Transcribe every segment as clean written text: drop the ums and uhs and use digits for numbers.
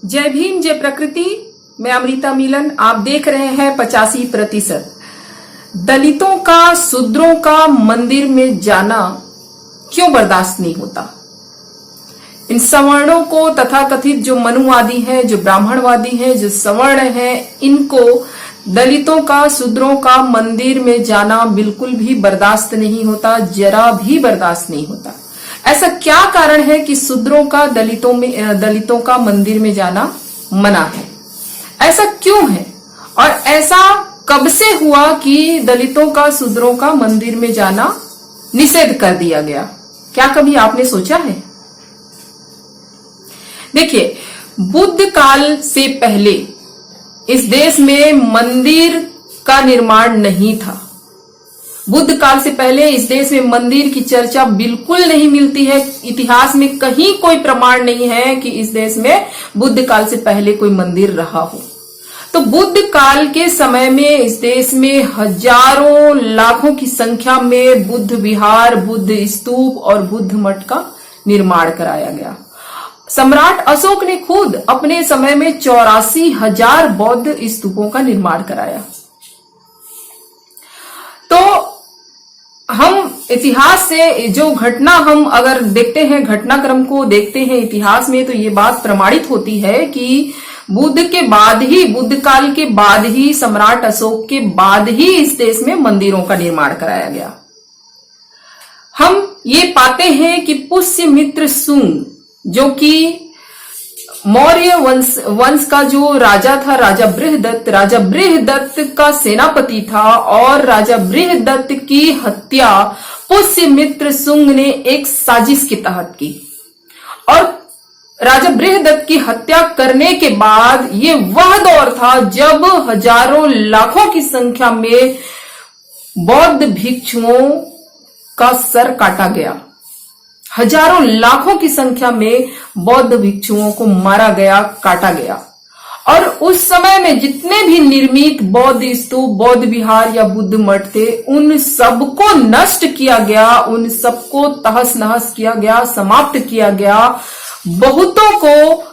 जय भीम, जय प्रकृति। मैं अमृता मिलन। आप देख रहे हैं 85%। दलितों का, शूद्रों का मंदिर में जाना क्यों बर्दाश्त नहीं होता? इन सवर्णों को, तथाकथित जो मनुवादी हैं, जो ब्राह्मणवादी हैं, जो सवर्ण हैं, इनको दलितों का, शूद्रों का मंदिर में जाना बिल्कुल भी बर्दाश्त नहीं होता, जरा भी बर्दाश्त नहीं होता। ऐसा क्या कारण है कि शूद्रों का, दलितों का मंदिर में जाना मना है? ऐसा क्यों है? और ऐसा कब से हुआ कि दलितों का, शूद्रों का मंदिर में जाना निषेध कर दिया गया? क्या कभी आपने सोचा है? देखिए, बुद्ध काल से पहले इस देश में मंदिर का निर्माण नहीं था। बुद्ध काल से पहले इस देश में मंदिर की चर्चा बिल्कुल नहीं मिलती है। इतिहास में कहीं कोई प्रमाण नहीं है कि इस देश में बुद्ध काल से पहले कोई मंदिर रहा हो। तो बुद्ध काल के समय में इस देश में हजारों, लाखों की संख्या में बुद्ध विहार, बुद्ध स्तूप और बुद्ध मठ का निर्माण कराया गया। सम्राट अशोक ने खुद अपने समय में 84,000 बौद्ध स्तूपों का निर्माण कराया। तो हम इतिहास से जो घटना, हम अगर देखते हैं, घटनाक्रम को देखते हैं इतिहास में, तो ये बात प्रमाणित होती है कि बुद्ध के बाद ही, बुद्ध काल के बाद ही, सम्राट अशोक के बाद ही इस देश में मंदिरों का निर्माण कराया गया। हम ये पाते हैं कि पुष्यमित्र शुंग, जो कि मौर्य वंश का जो राजा था, राजा बृहदत्त का सेनापति था, और राजा बृहदत्त की हत्या पुष्यमित्र शुंग ने एक साजिश के तहत की। और राजा बृहदत्त की हत्या करने के बाद ये वह दौर था जब हजारों, लाखों की संख्या में बौद्ध भिक्षुओं का सर काटा गया। हजारों, लाखों की संख्या में बौद्ध भिक्षुओं को मारा गया, काटा गया। और उस समय में जितने भी निर्मित बौद्ध स्तूप, बौद्ध विहार या बुद्ध मठ थे, उन सबको नष्ट किया गया, उन सबको तहस नहस किया गया, समाप्त किया गया। बहुतों को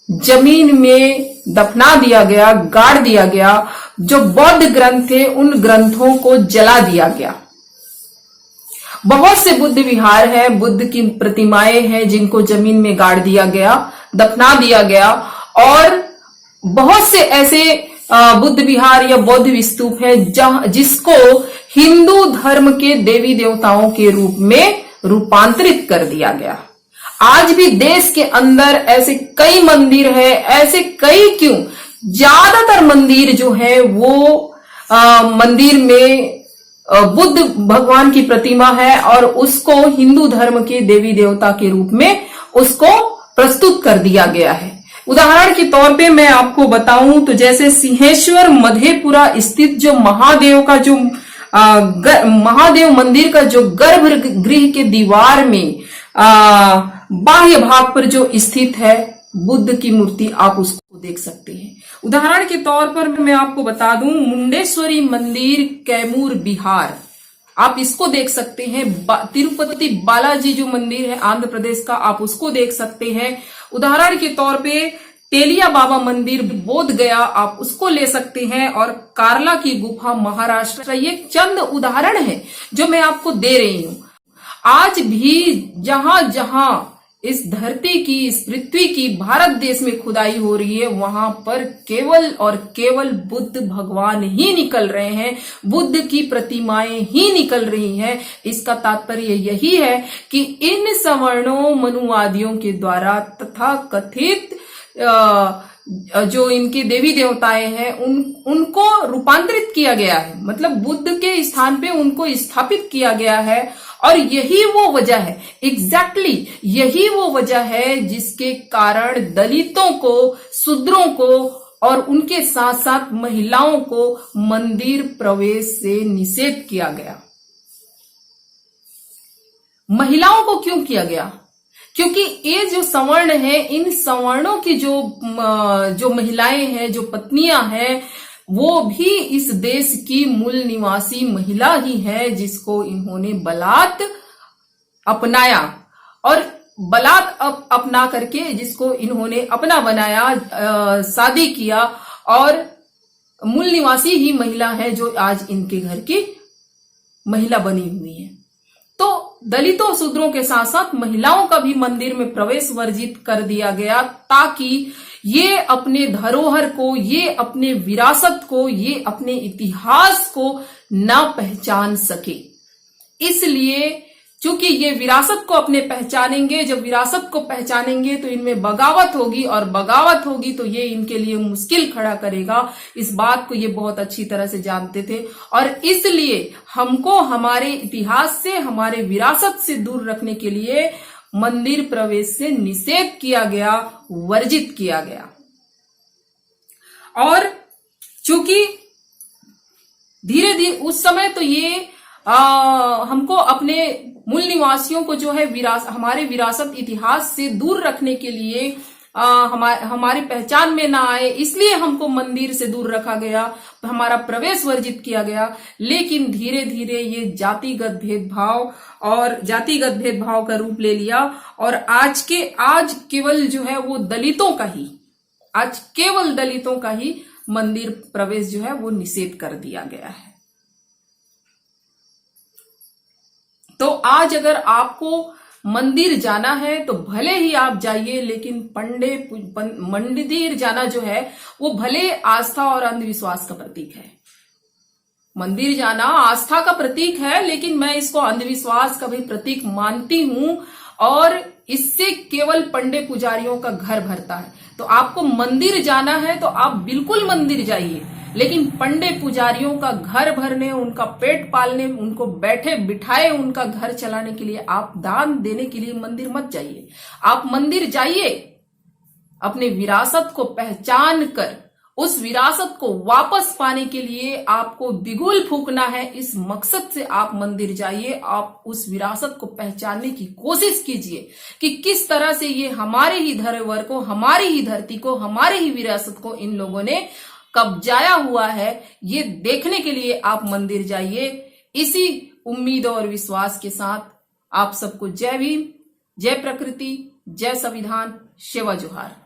जमीन में दफना दिया गया, गाड़ दिया गया। जो बौद्ध ग्रंथ थे, उन ग्रंथों को जला दिया गया। बहुत से बुद्ध विहार हैं, बुद्ध की प्रतिमाएं हैं जिनको जमीन में गाड़ दिया गया, दफना दिया गया। और बहुत से ऐसे बुद्ध विहार या बौद्ध स्तूप हैं जिसको हिंदू धर्म के देवी देवताओं के रूप में रूपांतरित कर दिया गया। आज भी देश के अंदर ऐसे कई मंदिर हैं, ऐसे कई क्यों, ज्यादातर मंदिर जो है वो मंदिर में बुद्ध भगवान की प्रतिमा है और उसको हिंदू धर्म के देवी देवता के रूप में उसको प्रस्तुत कर दिया गया है। उदाहरण के तौर पे मैं आपको बताऊं तो जैसे सिंहेश्वर मधेपुरा स्थित जो महादेव का जो महादेव मंदिर का जो गर्भगृह के दीवार में बाह्य भाग पर जो स्थित है बुद्ध की मूर्ति, आप उसको देख सकते हैं। उदाहरण के तौर पर मैं आपको बता दूं, मुंडेश्वरी मंदिर, कैमूर बिहार, आप इसको देख सकते हैं। तिरुपति बालाजी जो मंदिर है आंध्र प्रदेश का, आप उसको देख सकते हैं। उदाहरण के तौर पे तेलिया बाबा मंदिर बोध गया, आप उसको ले सकते हैं। और कार्ला की गुफा महाराष्ट्र, ये चंद उदाहरण है जो मैं आपको दे रही हूं। आज भी जहां जहां इस धरती की, इस पृथ्वी की, भारत देश में खुदाई हो रही है, वहां पर केवल और केवल बुद्ध भगवान ही निकल रहे हैं, बुद्ध की प्रतिमाएं ही निकल रही हैं। इसका तात्पर्य यही है कि इन सवर्णों, मनुवादियों के द्वारा तथा कथित जो इनके देवी देवताएं हैं उनको रूपांतरित किया गया है, मतलब बुद्ध के स्थान पे उनको स्थापित किया गया है। और यही वो वजह है, एग्जैक्टली यही वो वजह है जिसके कारण दलितों को, शूद्रों को और उनके साथ साथ महिलाओं को मंदिर प्रवेश से निषेध किया गया। महिलाओं को क्यों किया गया? क्योंकि ये जो सवर्ण है, इन सवर्णों की जो महिलाएं हैं, जो पत्नियां हैं, वो भी इस देश की मूल निवासी महिला ही है जिसको इन्होंने बलात् अपनाया। और बलात् अपना करके जिसको इन्होंने अपना बनाया, शादी किया, और मूल निवासी ही महिला है जो आज इनके घर की महिला बनी हुई है। तो दलितों शूद्रों के साथ साथ महिलाओं का भी मंदिर में प्रवेश वर्जित कर दिया गया, ताकि ये अपने धरोहर को, ये अपने विरासत को, ये अपने इतिहास को ना पहचान सके। इसलिए चूंकि ये विरासत को अपने पहचानेंगे, जब विरासत को पहचानेंगे तो इनमें बगावत होगी, और बगावत होगी तो ये इनके लिए मुश्किल खड़ा करेगा। इस बात को ये बहुत अच्छी तरह से जानते थे, और इसलिए हमको हमारे इतिहास से, हमारे विरासत से दूर रखने के लिए मंदिर प्रवेश से निषेध किया गया, वर्जित किया गया। और चूंकि धीरे धीरे उस समय तो ये हमको अपने मूल निवासियों को जो है हमारे विरासत इतिहास से दूर रखने के लिए, हमारी पहचान में ना आए, इसलिए हमको मंदिर से दूर रखा गया, हमारा प्रवेश वर्जित किया गया। लेकिन धीरे धीरे ये जातिगत भेदभाव का रूप ले लिया, और आज केवल जो है वो दलितों का ही मंदिर प्रवेश जो है वो निषेध कर दिया गया है। तो आज अगर आपको मंदिर जाना है तो भले ही आप जाइए, लेकिन मंदिर जाना जो है वो भले आस्था और अंधविश्वास का प्रतीक है। मंदिर जाना आस्था का प्रतीक है, लेकिन मैं इसको अंधविश्वास का भी प्रतीक मानती हूं, और इससे केवल पंडे पुजारियों का घर भरता है। तो आपको मंदिर जाना है तो आप बिल्कुल मंदिर जाइए, लेकिन पंडे पुजारियों का घर भरने, उनका पेट पालने, उनको बैठे बिठाए उनका घर चलाने के लिए, आप दान देने के लिए मंदिर मत जाइए। आप मंदिर जाइए अपने विरासत को पहचान कर, उस विरासत को वापस पाने के लिए आपको बिगुल फूकना है, इस मकसद से आप मंदिर जाइए। आप उस विरासत को पहचानने की कोशिश कीजिए कि किस तरह से ये हमारे ही धरोहर को, हमारी ही धरती को, हमारे ही विरासत को इन लोगों ने कब्जाया हुआ है। ये देखने के लिए आप मंदिर जाइए। इसी उम्मीद और विश्वास के साथ आप सबको जय भीम, जय प्रकृति, जय संविधान, सेवा जोहार।